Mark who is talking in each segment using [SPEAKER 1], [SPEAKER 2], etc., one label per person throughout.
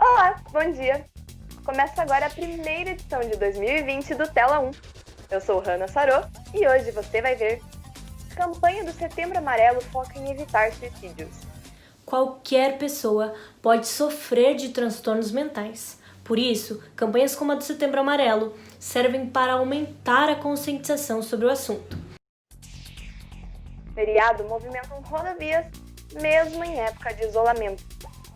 [SPEAKER 1] Olá, bom dia! Começa agora a primeira edição de 2020 do Tela 1. Eu sou Hanna Sarô e hoje você vai ver: campanha do Setembro Amarelo foca em evitar suicídios.
[SPEAKER 2] Qualquer pessoa pode sofrer de transtornos mentais. Por isso, campanhas como a do Setembro Amarelo servem para aumentar a conscientização sobre o assunto.
[SPEAKER 1] Feriado movimentam rodovias, mesmo em época de isolamento.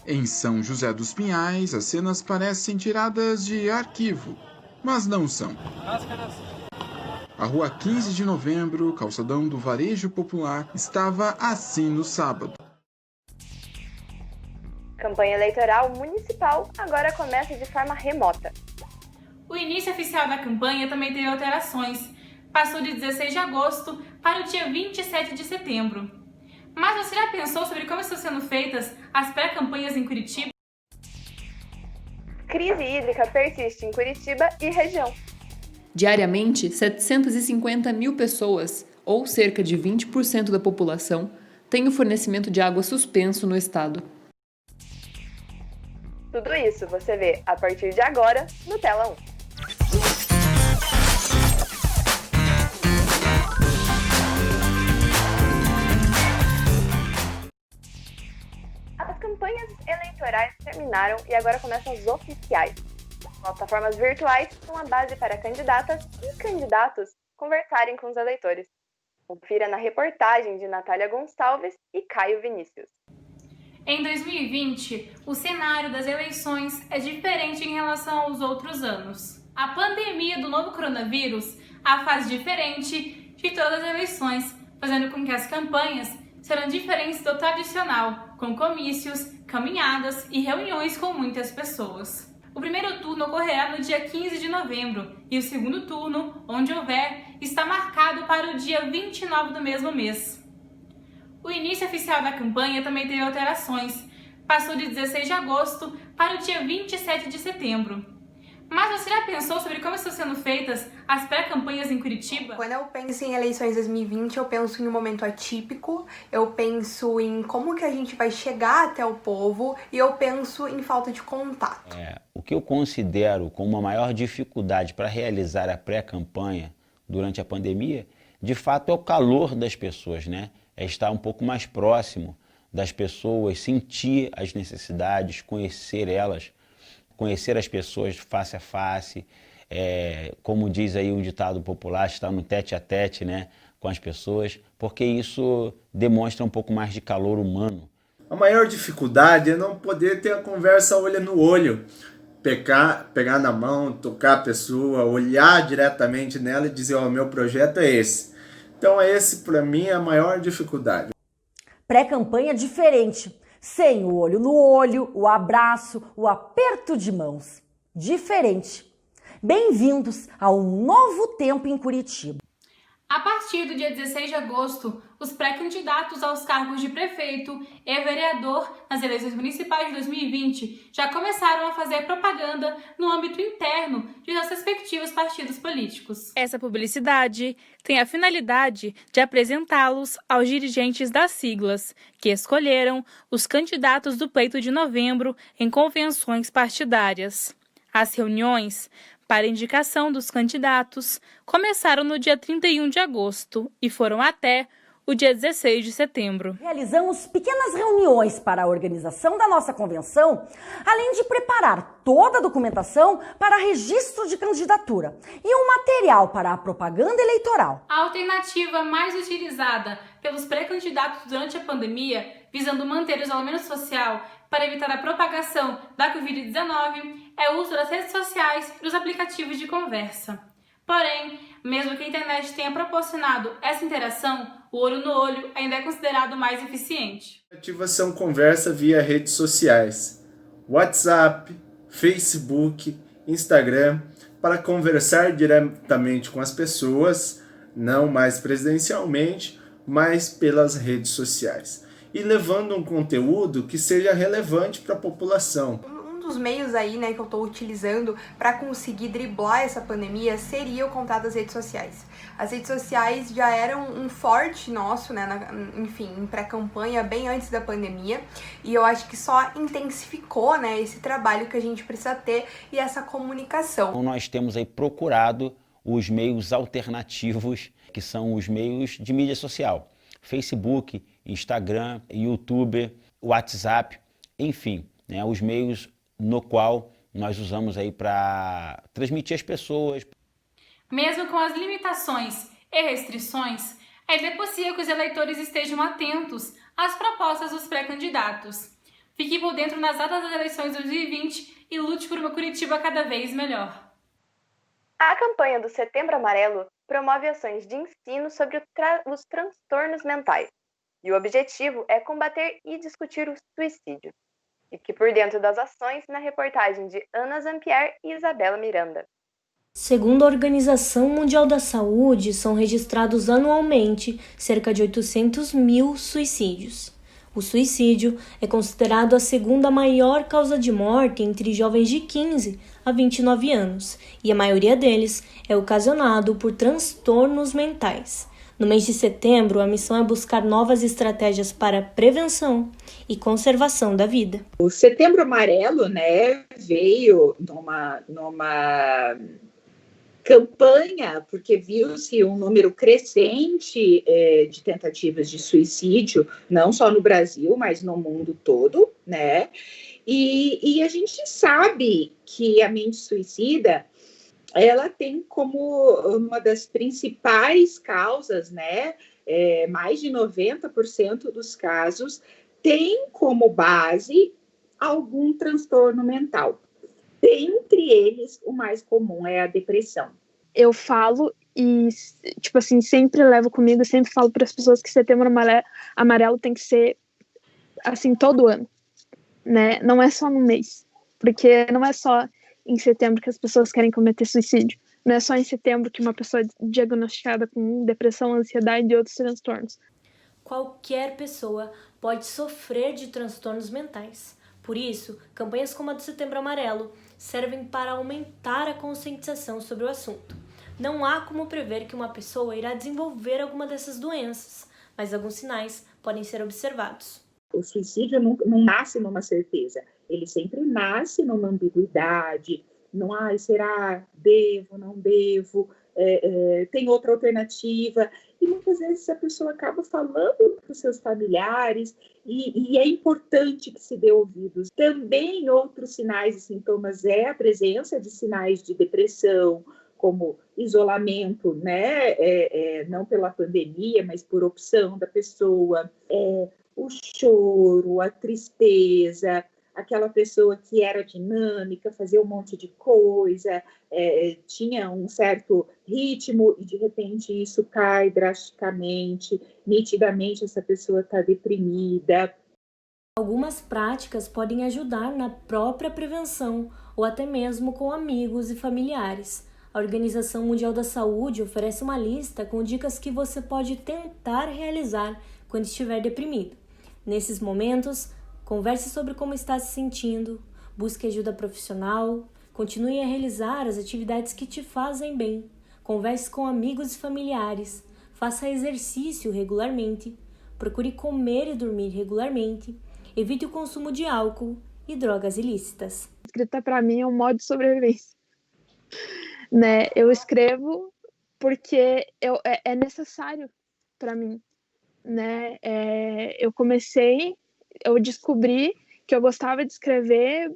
[SPEAKER 3] Em São José dos Pinhais, as cenas parecem tiradas de arquivo, mas não são. A rua 15 de novembro, calçadão do Varejo Popular, estava assim no sábado.
[SPEAKER 1] Campanha eleitoral municipal agora começa de forma remota.
[SPEAKER 4] O início oficial da campanha também teve alterações. Passou de 16 de agosto para o dia 27 de setembro. Mas você já pensou sobre como estão sendo feitas as pré-campanhas em Curitiba?
[SPEAKER 1] Crise hídrica persiste em Curitiba e região.
[SPEAKER 5] Diariamente, 750 mil pessoas, ou cerca de 20% da população, têm o fornecimento de água suspenso no estado.
[SPEAKER 1] Tudo isso você vê a partir de agora no Tela 1. As campanhas eleitorais terminaram e agora começam as oficiais. Plataformas virtuais são a base para candidatas e candidatos conversarem com os eleitores. Confira na reportagem de Natália Gonçalves e Caio Vinícius.
[SPEAKER 4] Em 2020, o cenário das eleições é diferente em relação aos outros anos. A pandemia do novo coronavírus a faz diferente de todas as eleições, fazendo com que as campanhas serão diferentes do tradicional, com comícios, caminhadas e reuniões com muitas pessoas. O primeiro turno ocorrerá no dia 15 de novembro e o segundo turno, onde houver, está marcado para o dia 29 do mesmo mês. O início oficial da campanha também teve alterações. Passou de 16 de agosto para o dia 27 de setembro. Mas você já pensou sobre como estão sendo feitas as pré-campanhas em Curitiba?
[SPEAKER 6] Quando eu penso em eleições 2020, eu penso em um momento atípico, eu penso em como que a gente vai chegar até o povo e eu penso em falta de contato.
[SPEAKER 7] O que eu considero como a maior dificuldade para realizar a pré-campanha durante a pandemia, de fato é o calor das pessoas, né? É estar um pouco mais próximo das pessoas, sentir as necessidades, conhecer elas, conhecer as pessoas face a face, como diz aí um ditado popular, estar no tete a tete, né, com as pessoas, porque isso demonstra um pouco mais de calor humano.
[SPEAKER 8] A maior dificuldade é não poder ter a conversa olho no olho, pegar na mão, tocar a pessoa, olhar diretamente nela e dizer, ó, meu projeto é esse. Então esse para mim é a maior dificuldade.
[SPEAKER 9] Pré-campanha diferente, sem o olho no olho, o abraço, o aperto de mãos. Diferente. Bem-vindos a um novo tempo em Curitiba.
[SPEAKER 4] A partir do dia 16 de agosto, os pré-candidatos aos cargos de prefeito e vereador nas eleições municipais de 2020 já começaram a fazer propaganda no âmbito interno de seus respectivos partidos políticos. Essa publicidade tem a finalidade de apresentá-los aos dirigentes das siglas, que escolheram os candidatos do pleito de novembro em convenções partidárias. As reuniões para indicação dos candidatos começaram no dia 31 de agosto e foram até o dia 16 de setembro.
[SPEAKER 9] Realizamos pequenas reuniões para a organização da nossa convenção, além de preparar toda a documentação para registro de candidatura e um material para a propaganda eleitoral.
[SPEAKER 4] A alternativa mais utilizada pelos pré-candidatos durante a pandemia, visando manter o isolamento social para evitar a propagação da Covid-19, é o uso das redes sociais e dos aplicativos de conversa. Porém, mesmo que a internet tenha proporcionado essa interação, o olho no olho ainda é considerado mais eficiente.
[SPEAKER 8] Ativação conversa via redes sociais, WhatsApp, Facebook, Instagram, para conversar diretamente com as pessoas, não mais presencialmente, mas pelas redes sociais. E levando um conteúdo que seja relevante para a população.
[SPEAKER 6] Um dos meios aí, né, que eu tô utilizando para conseguir driblar essa pandemia seria o contato das redes sociais. As redes sociais já eram um forte nosso, né, enfim, em pré-campanha, bem antes da pandemia, e eu acho que só intensificou, né, esse trabalho que a gente precisa ter e essa comunicação.
[SPEAKER 7] Então, nós temos aí procurado os meios alternativos, que são os meios de mídia social. Facebook, Instagram, YouTube, WhatsApp, enfim, né, os meios no qual nós usamos aí para transmitir às pessoas.
[SPEAKER 4] Mesmo com as limitações e restrições, ainda é possível que os eleitores estejam atentos às propostas dos pré-candidatos. Fique por dentro nas datas das eleições de 2020 e lute por uma Curitiba cada vez melhor.
[SPEAKER 1] A campanha do Setembro Amarelo promove ações de ensino sobre os transtornos mentais. E o objetivo é combater e discutir o suicídio. Fique por dentro das ações na reportagem de Ana Zampier e Isabela Miranda.
[SPEAKER 2] Segundo a Organização Mundial da Saúde, são registrados anualmente cerca de 800 mil suicídios. O suicídio é considerado a segunda maior causa de morte entre jovens de 15 a 29 anos, e a maioria deles é ocasionado por transtornos mentais. No mês de setembro, a missão é buscar novas estratégias para prevenção e conservação da vida.
[SPEAKER 10] O Setembro Amarelo, né, veio numa campanha, porque viu-se um número crescente de tentativas de suicídio, não só no Brasil, mas no mundo todo, né? E a gente sabe que a mente suicida, ela tem como uma das principais causas, né? Mais de 90% dos casos tem como base algum transtorno mental. Dentre eles, o mais comum é a depressão.
[SPEAKER 11] Eu falo e, tipo assim, sempre levo comigo, sempre falo para as pessoas que Setembro Amarelo tem que ser, assim, todo ano, né? Não é só no mês, porque não é só em setembro que as pessoas querem cometer suicídio. Não é só em setembro que uma pessoa diagnosticada com depressão, ansiedade e outros transtornos.
[SPEAKER 2] Qualquer pessoa pode sofrer de transtornos mentais. Por isso, campanhas como a do Setembro Amarelo servem para aumentar a conscientização sobre o assunto. Não há como prever que uma pessoa irá desenvolver alguma dessas doenças, mas alguns sinais podem ser observados.
[SPEAKER 10] O suicídio não nasce numa certeza, ele sempre nasce numa ambiguidade, será, devo, não devo, tem outra alternativa, e muitas vezes a pessoa acaba falando para os seus familiares, e é importante que se dê ouvidos. Também outros sinais e sintomas é a presença de sinais de depressão, como isolamento, né? Não pela pandemia, mas por opção da pessoa, o choro, a tristeza, aquela pessoa que era dinâmica, fazia um monte de coisa, tinha um certo ritmo e de repente isso cai drasticamente, nitidamente essa pessoa está deprimida.
[SPEAKER 2] Algumas práticas podem ajudar na própria prevenção ou até mesmo com amigos e familiares. A Organização Mundial da Saúde oferece uma lista com dicas que você pode tentar realizar quando estiver deprimido. Nesses momentos, converse sobre como está se sentindo, busque ajuda profissional, continue a realizar as atividades que te fazem bem, converse com amigos e familiares, faça exercício regularmente, procure comer e dormir regularmente, evite o consumo de álcool e drogas ilícitas.
[SPEAKER 11] Escrita para mim é um modo de sobrevivência. Né? Eu escrevo porque é necessário para mim. Né? Eu descobri que eu gostava de escrever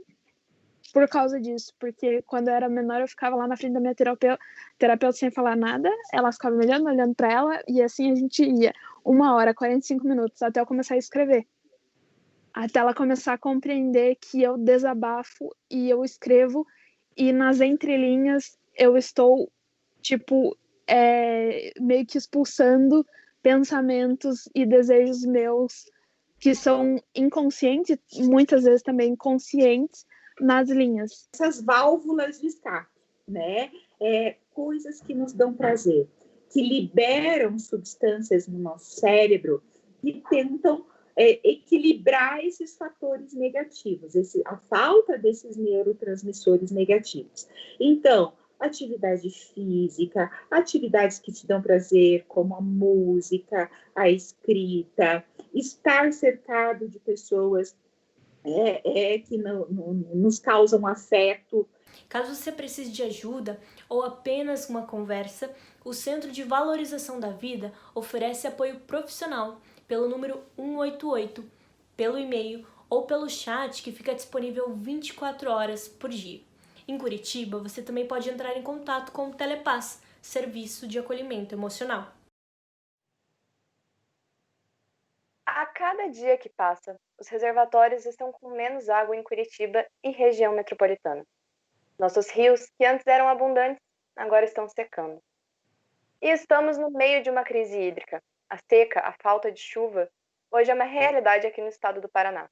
[SPEAKER 11] por causa disso, porque quando eu era menor eu ficava lá na frente da minha terapeuta sem falar nada, ela ficava me olhando para ela, e assim a gente ia 1 hora, 45 minutos, até eu começar a escrever. Até ela começar a compreender que eu desabafo e eu escrevo, e nas entrelinhas eu estou, meio que expulsando pensamentos e desejos meus que são inconscientes, muitas vezes também conscientes, nas linhas.
[SPEAKER 10] Essas válvulas de escape, né? Coisas que nos dão prazer, que liberam substâncias no nosso cérebro e tentam equilibrar esses fatores negativos, a falta desses neurotransmissores negativos. Então, atividade física, atividades que te dão prazer, como a música, a escrita, estar cercado de pessoas que nos causam afeto.
[SPEAKER 2] Caso você precise de ajuda ou apenas uma conversa, o Centro de Valorização da Vida oferece apoio profissional pelo número 188, pelo e-mail ou pelo chat que fica disponível 24 horas por dia. Em Curitiba, você também pode entrar em contato com o Telepaz, Serviço de Acolhimento Emocional.
[SPEAKER 1] A cada dia que passa, os reservatórios estão com menos água em Curitiba e região metropolitana. Nossos rios, que antes eram abundantes, agora estão secando. E estamos no meio de uma crise hídrica. A seca, a falta de chuva, hoje é uma realidade aqui no estado do Paraná.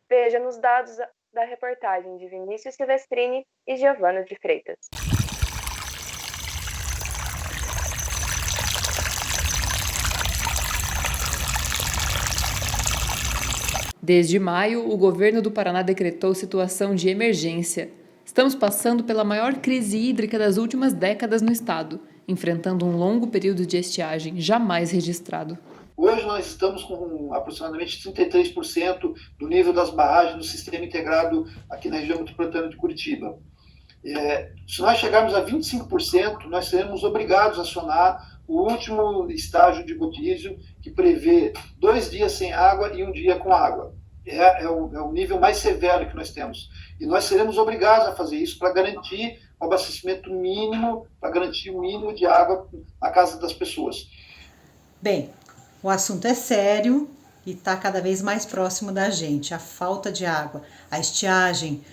[SPEAKER 1] Veja nos dados da reportagem de Vinícius Silvestrini e Giovana de Freitas.
[SPEAKER 5] Desde maio, o governo do Paraná decretou situação de emergência. Estamos passando pela maior crise hídrica das últimas décadas no estado, enfrentando um longo período de estiagem jamais registrado.
[SPEAKER 12] Hoje nós estamos com aproximadamente 33% do nível das barragens no sistema integrado aqui na região metropolitana de Curitiba. Se nós chegarmos a 25%, nós seremos obrigados a acionar o último estágio de rodízio, que prevê 2 dias sem água e 1 dia com água. É o nível mais severo que nós temos. E nós seremos obrigados a fazer isso para garantir o abastecimento mínimo, para garantir o mínimo de água na casa das pessoas.
[SPEAKER 13] Bem, o assunto é sério e está cada vez mais próximo da gente. A falta de água, a estiagem.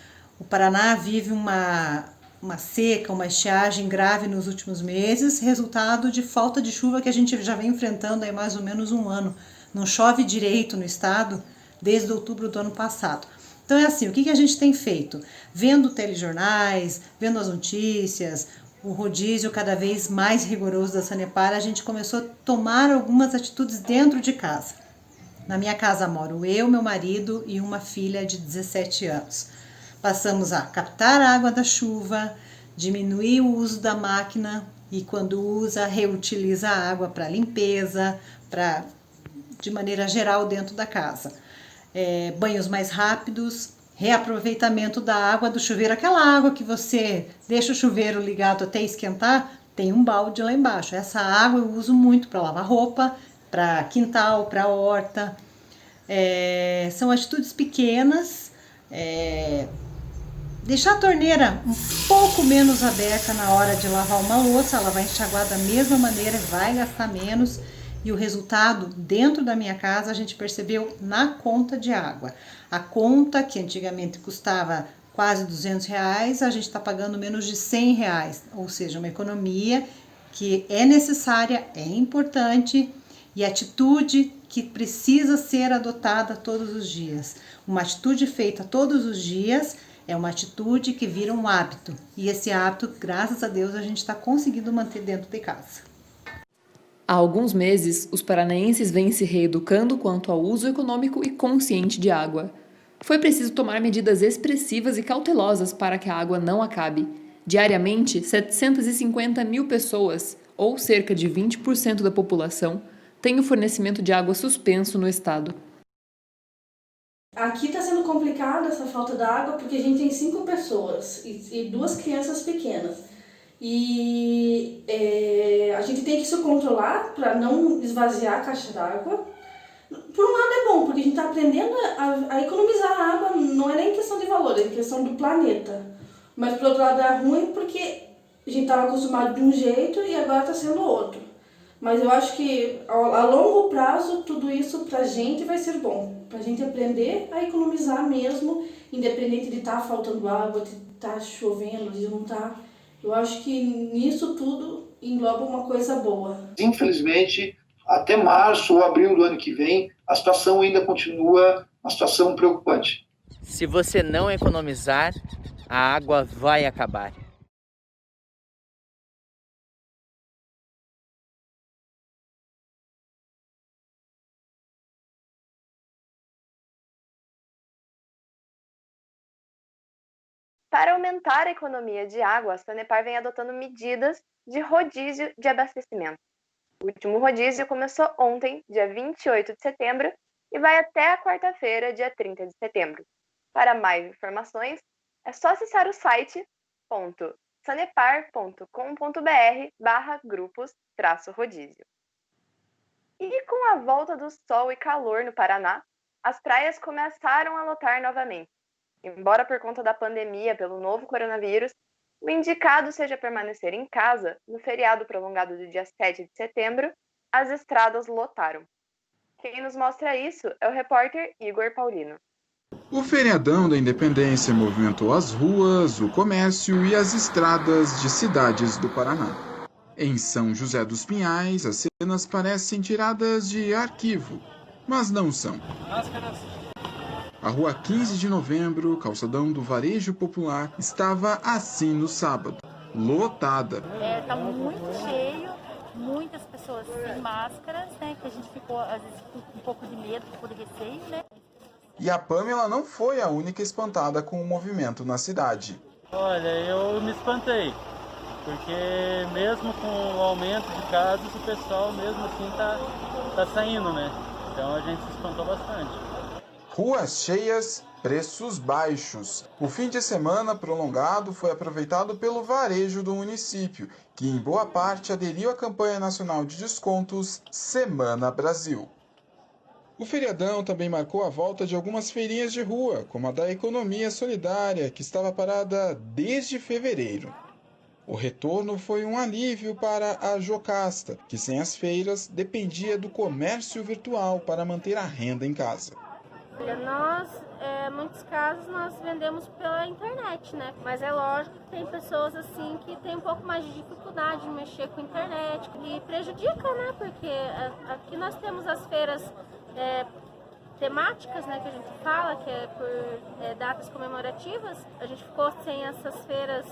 [SPEAKER 13] O Paraná vive uma seca, uma estiagem grave nos últimos meses, resultado de falta de chuva que a gente já vem enfrentando há mais ou menos um ano. Não chove direito no estado desde outubro do ano passado. Então é assim, o que a gente tem feito? Vendo telejornais, vendo as notícias, o rodízio cada vez mais rigoroso da Sanepar, a gente começou a tomar algumas atitudes dentro de casa. Na minha casa moro eu, meu marido e uma filha de 17 anos. Passamos a captar a água da chuva, diminuir o uso da máquina e, quando usa, reutiliza a água para limpeza, de maneira geral dentro da casa. Banhos mais rápidos, reaproveitamento da água do chuveiro. Aquela água que você deixa o chuveiro ligado até esquentar, tem um balde lá embaixo. Essa água eu uso muito para lavar roupa, para quintal, para horta. São atitudes pequenas. Deixar a torneira um pouco menos aberta na hora de lavar uma louça, ela vai enxaguar da mesma maneira, vai gastar menos. E o resultado, dentro da minha casa, a gente percebeu na conta de água. A conta, que antigamente custava quase R$200, a gente está pagando menos de R$100, ou seja, uma economia que é necessária, é importante e atitude que precisa ser adotada todos os dias. Uma atitude feita todos os dias é uma atitude que vira um hábito. E esse hábito, graças a Deus, a gente está conseguindo manter dentro de casa.
[SPEAKER 5] Há alguns meses, os paranaenses vêm se reeducando quanto ao uso econômico e consciente de água. Foi preciso tomar medidas expressivas e cautelosas para que a água não acabe. Diariamente, 750 mil pessoas, ou cerca de 20% da população, têm o fornecimento de água suspenso no estado.
[SPEAKER 14] Aqui está sendo complicado essa falta d'água porque a gente tem 5 pessoas e 2 crianças pequenas. E a gente tem que se controlar para não esvaziar a caixa d'água. Por um lado é bom, porque a gente está aprendendo a economizar a água, não é nem questão de valor, é questão do planeta. Mas por outro lado é ruim porque a gente estava acostumado de um jeito e agora está sendo outro. Mas eu acho que a longo prazo tudo isso para a gente vai ser bom. Para a gente aprender a economizar mesmo, independente de estar faltando água, de estar chovendo, de não estar... Eu acho que nisso tudo engloba uma coisa boa.
[SPEAKER 12] Infelizmente, até março ou abril do ano que vem, a situação ainda continua uma situação preocupante.
[SPEAKER 15] Se você não economizar, a água vai acabar.
[SPEAKER 1] Para aumentar a economia de água, a Sanepar vem adotando medidas de rodízio de abastecimento. O último rodízio começou ontem, dia 28 de setembro, e vai até a quarta-feira, dia 30 de setembro. Para mais informações, é só acessar o site sanepar.com.br/grupos-rodízio. E com a volta do sol e calor no Paraná, as praias começaram a lotar novamente. Embora por conta da pandemia pelo novo coronavírus, o indicado seja permanecer em casa, no feriado prolongado do dia 7 de setembro, as estradas lotaram. Quem nos mostra isso é o repórter Igor Paulino.
[SPEAKER 3] O feriadão da Independência movimentou as ruas, o comércio e as estradas de cidades do Paraná. Em São José dos Pinhais, as cenas parecem tiradas de arquivo, mas não são. A rua 15 de novembro, calçadão do Varejo Popular, estava assim no sábado, lotada.
[SPEAKER 16] Está muito cheio, muitas pessoas sem máscaras, né, que a gente ficou, às vezes, com um pouco de medo, um pouco de receio, né?
[SPEAKER 3] E a Pamela não foi a única espantada com o movimento na cidade.
[SPEAKER 17] Olha, eu me espantei, porque mesmo com o aumento de casos, o pessoal mesmo assim tá saindo, né? Então a gente se espantou bastante.
[SPEAKER 3] Ruas cheias, preços baixos. O fim de semana prolongado foi aproveitado pelo varejo do município, que em boa parte aderiu à campanha nacional de descontos Semana Brasil. O feriadão também marcou a volta de algumas feirinhas de rua, como a da Economia Solidária, que estava parada desde fevereiro. O retorno foi um alívio para a Jocasta, que sem as feiras dependia do comércio virtual para manter a renda em casa.
[SPEAKER 18] Nós, muitos casos, nós vendemos pela internet, né? Mas é lógico que tem pessoas assim que tem um pouco mais de dificuldade de mexer com a internet e prejudica, né? Porque aqui nós temos as feiras temáticas, né? Que a gente fala, que é por datas comemorativas. A gente ficou sem essas feiras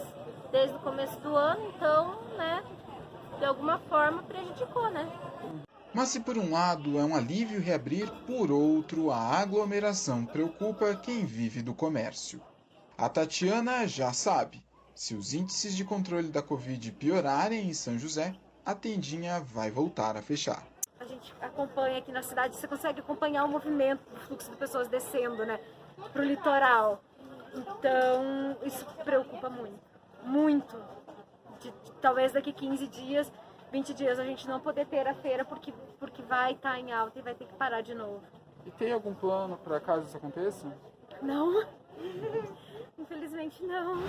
[SPEAKER 18] desde o começo do ano, então, né? De alguma forma prejudicou, né?
[SPEAKER 3] Mas se por um lado é um alívio reabrir, por outro a aglomeração preocupa quem vive do comércio. A Tatiana já sabe, se os índices de controle da Covid piorarem em São José, a tendinha vai voltar a fechar.
[SPEAKER 19] A gente acompanha aqui na cidade, você consegue acompanhar o movimento, o fluxo de pessoas descendo, né, para o litoral. Então, isso preocupa muito, muito. Talvez daqui 15 dias... 20 dias a gente não poder ter a feira porque vai estar em alta e vai ter que parar de novo.
[SPEAKER 3] E tem algum plano para caso isso aconteça?
[SPEAKER 19] Não, infelizmente não.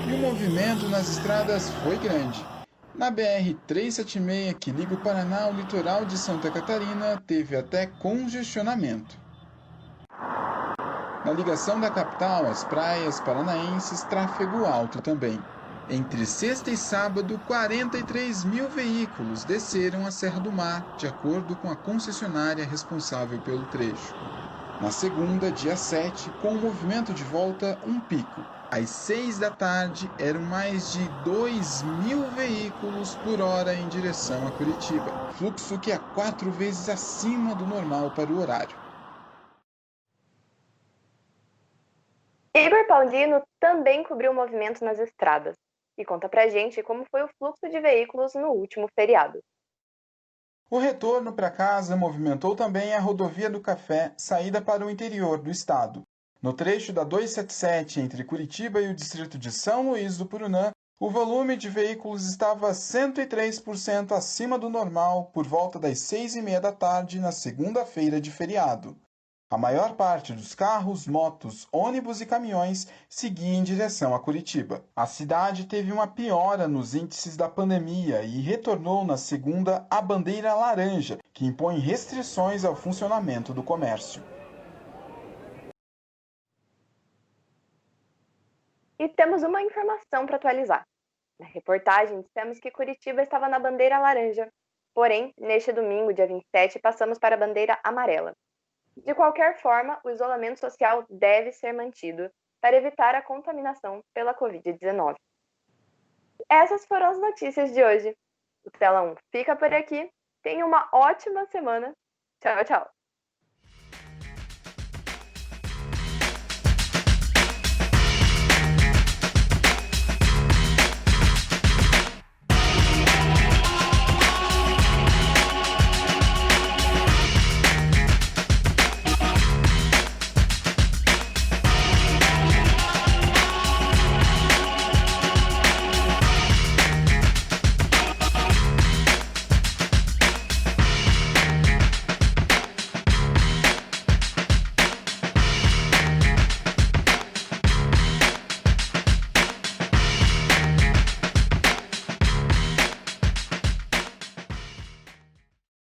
[SPEAKER 3] E o movimento nas estradas foi grande. Na BR-376, que liga o Paraná ao litoral de Santa Catarina, teve até congestionamento. Na ligação da capital às praias paranaenses, tráfego alto também. Entre sexta e sábado, 43 mil veículos desceram a Serra do Mar, de acordo com a concessionária responsável pelo trecho. Na segunda, dia 7, com o movimento de volta, um pico. Às 6 da tarde, eram mais de 2 mil veículos por hora em direção a Curitiba, fluxo que é 4 vezes acima do normal para o horário.
[SPEAKER 1] Igor Paulino também cobriu o movimento nas estradas e conta pra gente como foi o fluxo de veículos no último feriado.
[SPEAKER 3] O retorno para casa movimentou também a rodovia do Café, saída para o interior do estado. No trecho da 277 entre Curitiba e o distrito de São Luís do Purunã, o volume de veículos estava 103% acima do normal por volta das 6h30 da tarde na segunda-feira de feriado. A maior parte dos carros, motos, ônibus e caminhões seguia em direção a Curitiba. A cidade teve uma piora nos índices da pandemia e retornou na segunda à bandeira laranja, que impõe restrições ao funcionamento do comércio.
[SPEAKER 1] E temos uma informação para atualizar. Na reportagem, dissemos que Curitiba estava na bandeira laranja. Porém, neste domingo, dia 27, passamos para a bandeira amarela. De qualquer forma, o isolamento social deve ser mantido para evitar a contaminação pela Covid-19. Essas foram as notícias de hoje. O Tela 1 fica por aqui. Tenha uma ótima semana. Tchau, tchau.